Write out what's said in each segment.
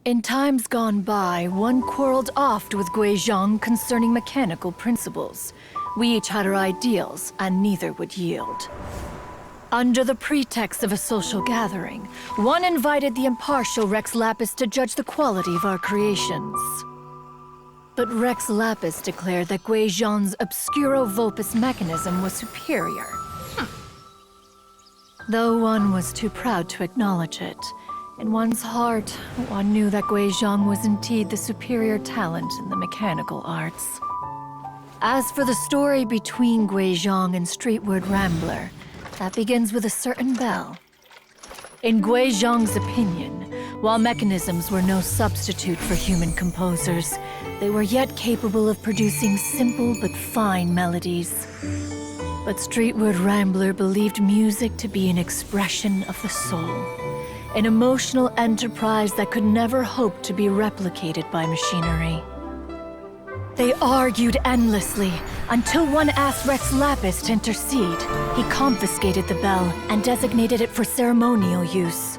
In times gone by, one quarreled oft with Guizhong concerning mechanical principles. We each had our ideals, and neither would yield. Under the pretext of a social gathering, one invited the impartial Rex Lapis to judge the quality of our creations. But Rex Lapis declared that Guizhong's obscuro vulpus mechanism was superior. Though one was too proud to acknowledge it, in one's heart, one knew that Guizhong was indeed the superior talent in the mechanical arts. As for the story between Guizhong and Streetward Rambler, that begins with a certain bell. In Guizhong's opinion, while mechanisms were no substitute for human composers, they were yet capable of producing simple but fine melodies. But Streetward Rambler believed music to be an expression of the soul, an emotional enterprise that could never hope to be replicated by machinery. They argued endlessly, until one asked Rex Lapis to intercede. He confiscated the bell and designated it for ceremonial use.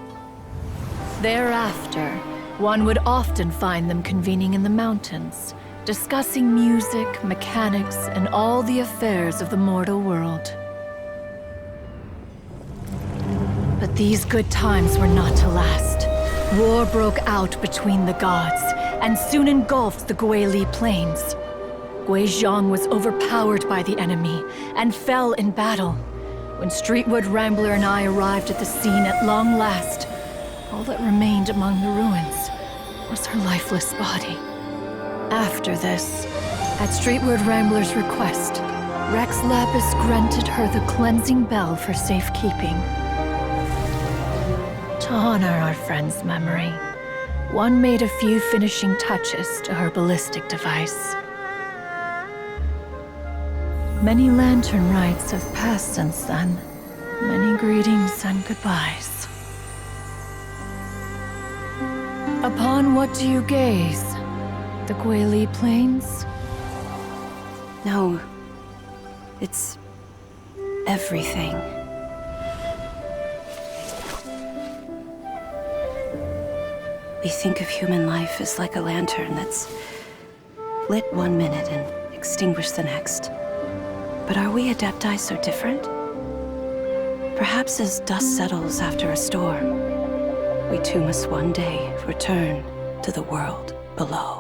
Thereafter, one would often find them convening in the mountains, discussing music, mechanics, and all the affairs of the mortal world. But these good times were not to last. War broke out between the gods, and soon engulfed the Guili Plains. Guizhong was overpowered by the enemy, and fell in battle. When Streetward Rambler and I arrived at the scene at long last, all that remained among the ruins was her lifeless body. After this, at Streetward Rambler's request, Rex Lapis granted her the cleansing bell for safekeeping. To honor our friend's memory, one made a few finishing touches to her ballistic device. Many lantern rites have passed since then. Many greetings and goodbyes. Upon what do you gaze? The Guili Plains? No. It's everything. We think of human life as like a lantern that's lit one minute and extinguished the next. But are we Adepti so different? Perhaps as dust settles after a storm, we too must one day return to the world below.